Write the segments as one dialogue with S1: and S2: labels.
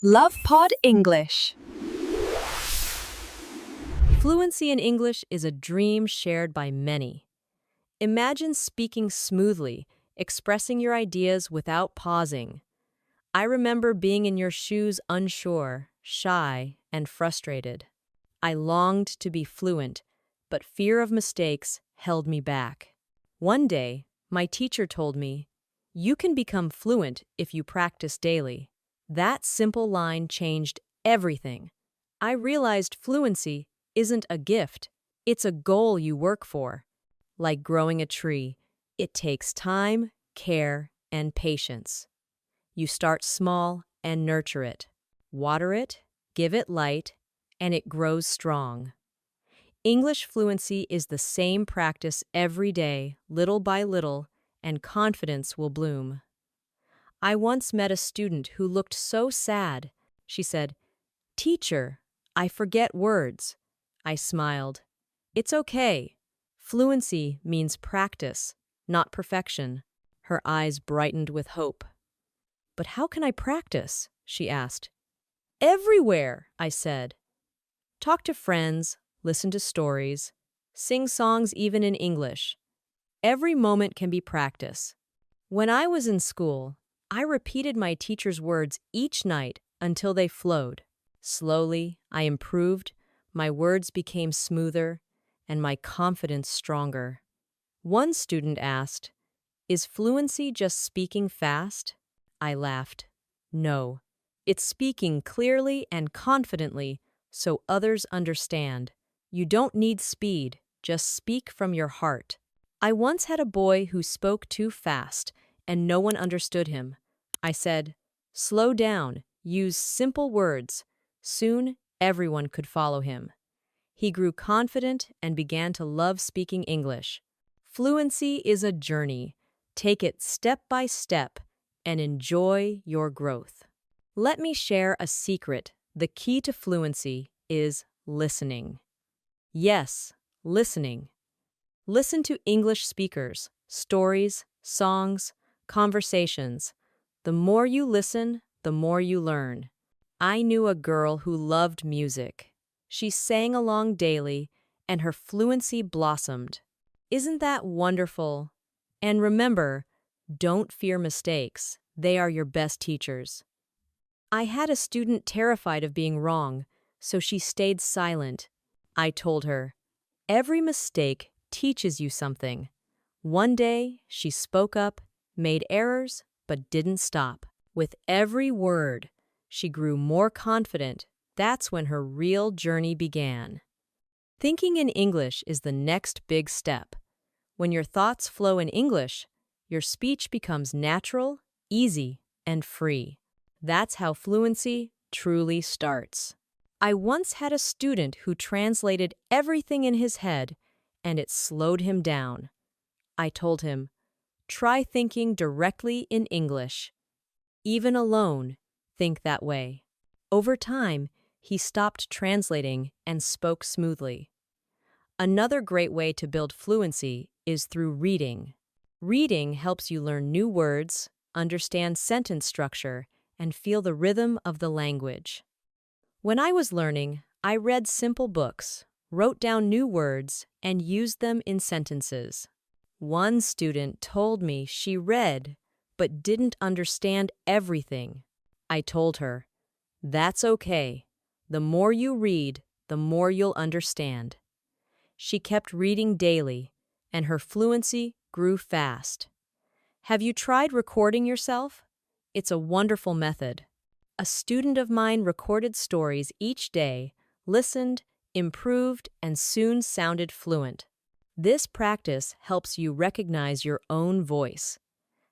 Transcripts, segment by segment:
S1: LovePod English.
S2: Fluency in English is a dream shared by many. Imagine speaking smoothly, expressing your ideas without pausing. I remember being in your shoes unsure, shy, and frustrated. I longed to be fluent, but fear of mistakes held me back. One day, my teacher told me, "You can become fluent if you practice daily." That simple line changed everything. I realized fluency isn't a gift, it's a goal you work for. Like growing a tree, it takes time, care, and patience. You start small and nurture it. Water it, give it light, and it grows strong. English fluency is the same practice every day, little by little, and confidence will bloom. I once met a student who looked so sad. She said, "Teacher, I forget words." I smiled. "It's okay. Fluency means practice, not perfection." Her eyes brightened with hope. "But how can I practice?" she asked. "Everywhere," I said. Talk to friends, listen to stories, sing songs even in English. Every moment can be practice. When I was in school, I repeated my teacher's words each night until they flowed. Slowly, I improved, my words became smoother, and my confidence stronger. One student asked, "Is fluency just speaking fast?" I laughed. "No, it's speaking clearly and confidently so others understand. You don't need speed, just speak from your heart." I once had a boy who spoke too fast, and no one understood him. I said, "Slow down, use simple words." Soon, everyone could follow him. He grew confident and began to love speaking English. Fluency is a journey. Take it step by step and enjoy your growth. Let me share a secret. The key to fluency is listening. Yes, listening. Listen to English speakers, stories, songs, conversations. The more you listen, the more you learn. I knew a girl who loved music. She sang along daily, and her fluency blossomed. Isn't that wonderful? And remember, don't fear mistakes. They are your best teachers. I had a student terrified of being wrong, so she stayed silent. I told her, "Every mistake teaches you something." One day, she spoke up, made errors, but didn't stop. With every word, she grew more confident. That's when her real journey began. Thinking in English is the next big step. When your thoughts flow in English, your speech becomes natural, easy, and free. That's how fluency truly starts. I once had a student who translated everything in his head, and it slowed him down. I told him, "Try thinking directly in English. Even alone, think that way." Over time, he stopped translating and spoke smoothly. Another great way to build fluency is through reading. Reading helps you learn new words, understand sentence structure, and feel the rhythm of the language. When I was learning, I read simple books, wrote down new words, and used them in sentences. One student told me she read but didn't understand everything. I told her, "That's okay. The more you read, the more you'll understand." She kept reading daily, and her fluency grew fast. Have you tried recording yourself? It's a wonderful method. A student of mine recorded stories each day, listened, improved, and soon sounded fluent. This practice helps you recognize your own voice.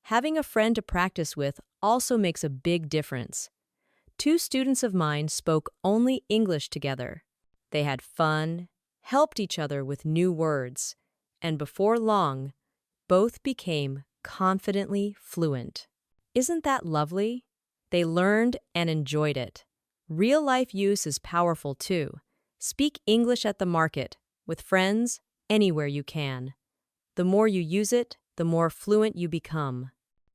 S2: Having a friend to practice with also makes a big difference. Two students of mine spoke only English together. They had fun, helped each other with new words, and before long, both became confidently fluent. Isn't that lovely? They learned and enjoyed it. Real-life use is powerful too. Speak English at the market, with friends, anywhere you can. The more you use it, the more fluent you become.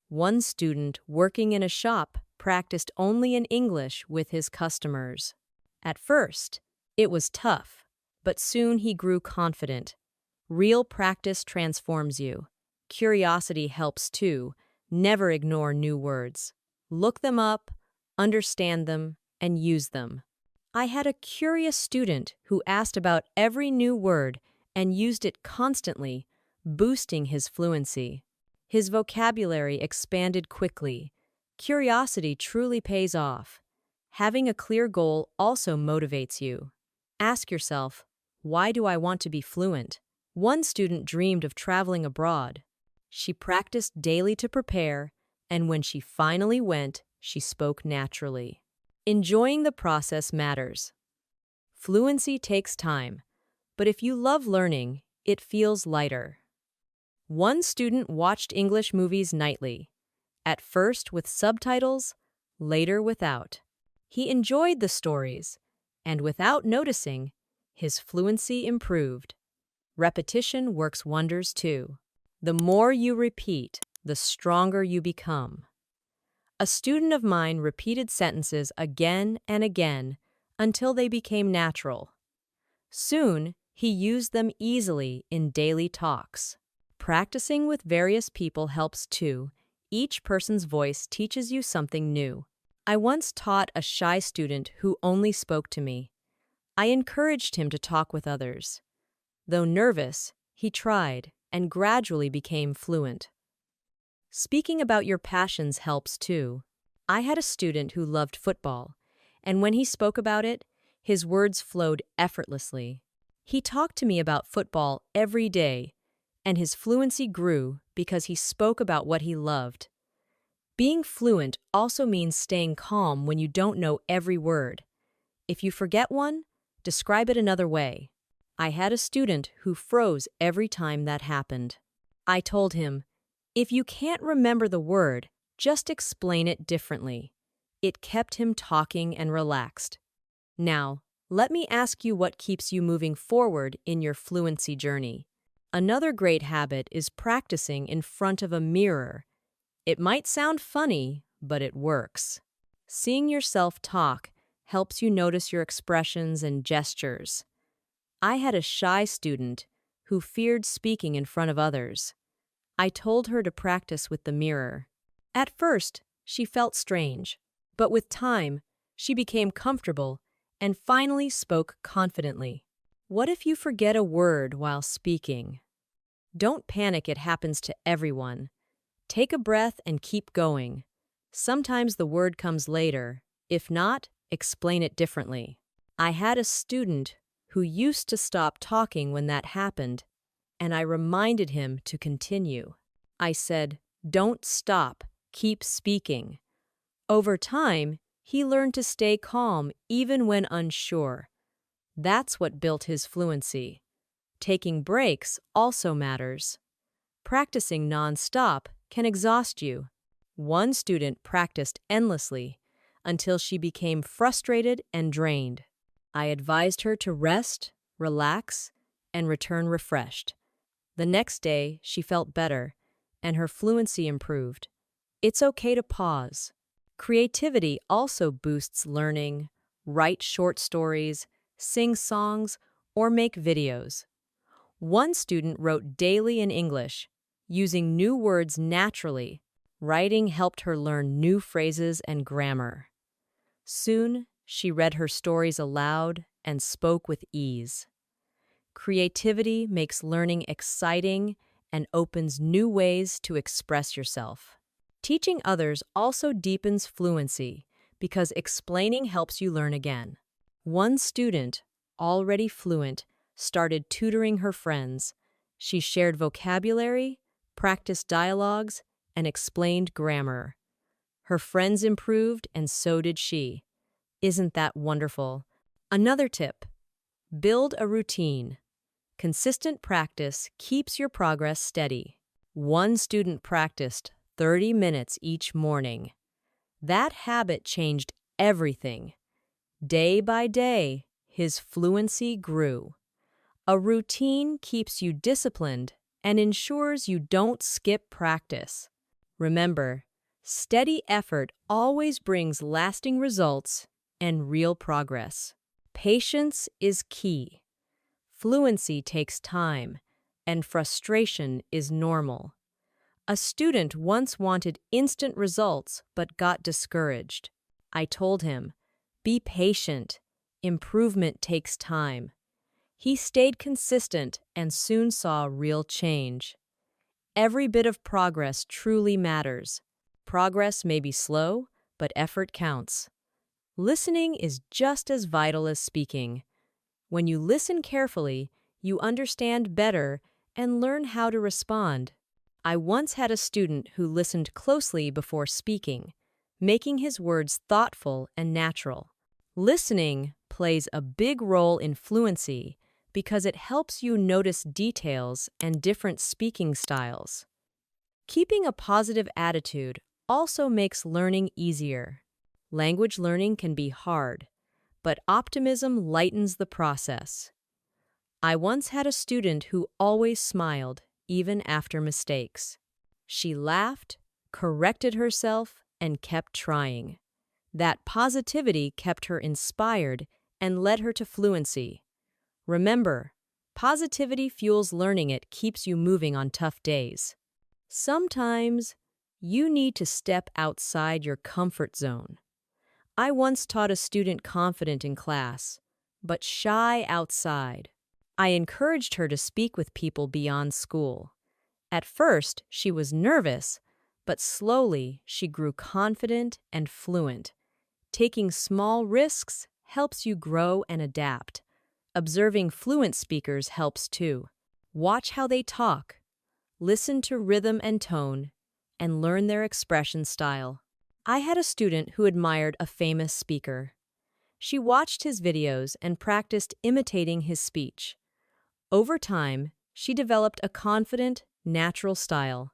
S2: One student working in a shop practiced only in English with his customers. At first, it was tough, but soon he grew confident. Real practice transforms you. Curiosity helps too. Never ignore new words. Look them up, understand them, and use them. I had a curious student who asked about every new word and used it constantly, boosting his fluency. His vocabulary expanded quickly. Curiosity truly pays off. Having a clear goal also motivates you. Ask yourself, why do I want to be fluent? One student dreamed of traveling abroad. She practiced daily to prepare, and when she finally went, she spoke naturally. Enjoying the process matters. Fluency takes time, but if you love learning, it feels lighter. One student watched English movies nightly, at first with subtitles, later without. He enjoyed the stories, and without noticing, his fluency improved. Repetition works wonders too. The more you repeat, the stronger you become. A student of mine repeated sentences again and again until they became natural. Soon, he used them easily in daily talks. Practicing with various people helps too. Each person's voice teaches you something new. I once taught a shy student who only spoke to me. I encouraged him to talk with others. Though nervous, he tried and gradually became fluent. Speaking about your passions helps too. I had a student who loved football, and when he spoke about it, his words flowed effortlessly. He talked to me about football every day, and his fluency grew because he spoke about what he loved. Being fluent also means staying calm when you don't know every word. If you forget one, describe it another way. I had a student who froze every time that happened. I told him, if you can't remember the word, just explain it differently. It kept him talking and relaxed. Now, let me ask you what keeps you moving forward in your fluency journey. Another great habit is practicing in front of a mirror. It might sound funny, but it works. Seeing yourself talk helps you notice your expressions and gestures. I had a shy student who feared speaking in front of others. I told her to practice with the mirror. At first, she felt strange, but with time, she became comfortable and finally spoke confidently. What if you forget a word while speaking? Don't panic, it happens to everyone. Take a breath and keep going. Sometimes the word comes later. If not, explain it differently. I had a student who used to stop talking when that happened, and I reminded him to continue. I said, don't stop, keep speaking. Over time, he learned to stay calm even when unsure. That's what built his fluency. Taking breaks also matters. Practicing non-stop can exhaust you. One student practiced endlessly until she became frustrated and drained. I advised her to rest, relax, and return refreshed. The next day, she felt better, and her fluency improved. It's okay to pause. Creativity also boosts learning. Write short stories, sing songs, or make videos. One student wrote daily in English, using new words naturally. Writing helped her learn new phrases and grammar. Soon, she read her stories aloud and spoke with ease. Creativity makes learning exciting and opens new ways to express yourself. Teaching others also deepens fluency because explaining helps you learn again. One student, already fluent, started tutoring her friends. She shared vocabulary, practiced dialogues, and explained grammar. Her friends improved, and so did she. Isn't that wonderful? Another tip: build a routine. Consistent practice keeps your progress steady. One student practiced 30 minutes each morning. That habit changed everything. Day by day, his fluency grew. A routine keeps you disciplined and ensures you don't skip practice. Remember, Steady effort always brings lasting results and real progress. Patience is key. Fluency takes time, and frustration is normal. A student once wanted instant results but got discouraged. I told him, "Be patient. Improvement takes time." He stayed consistent and soon saw real change. Every bit of progress truly matters. Progress may be slow, but effort counts. Listening is just as vital as speaking. When you listen carefully, you understand better and learn how to respond. I once had a student who listened closely before speaking, making his words thoughtful and natural. Listening plays a big role in fluency because it helps you notice details and different speaking styles. Keeping a positive attitude also makes learning easier. Language learning can be hard, but optimism lightens the process. I once had a student who always smiled, even after mistakes. She laughed, corrected herself, and kept trying. That positivity kept her inspired and led her to fluency. Remember, positivity fuels learning. It keeps you moving on tough days. Sometimes, you need to step outside your comfort zone. I once taught a student confident in class, but shy outside. I encouraged her to speak with people beyond school. At first, she was nervous, but slowly she grew confident and fluent. Taking small risks helps you grow and adapt. Observing fluent speakers helps too. Watch how they talk. Listen to rhythm and tone, and learn their expression style. I had a student who admired a famous speaker. She watched his videos and practiced imitating his speech. Over time, she developed a confident, natural style.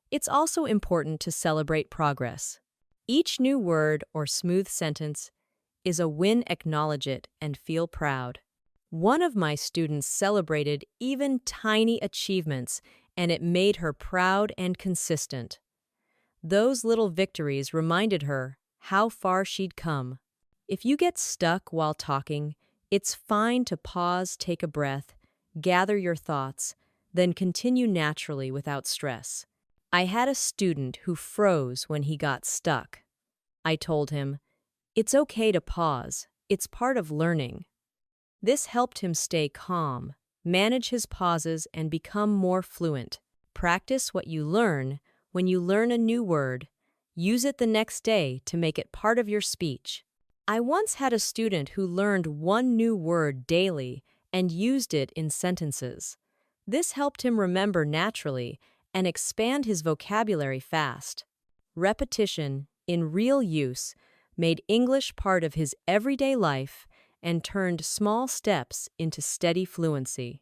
S2: It's also important to celebrate progress. Each new word or smooth sentence is a win. Acknowledge it and feel proud. One of my students celebrated even tiny achievements, and it made her proud and consistent. Those little victories reminded her how far she'd come. If you get stuck while talking, it's fine to pause, take a breath, gather your thoughts, then continue naturally without stress. I had a student who froze when he got stuck. I told him, "It's okay to pause. It's part of learning." This helped him stay calm, manage his pauses, and become more fluent. Practice what you learn. When you learn a new word, use it the next day to make it part of your speech. I once had a student who learned one new word daily and used it in sentences. This helped him remember naturally and expand his vocabulary fast. Repetition, in real use, made English part of his everyday life and turned small steps into steady fluency.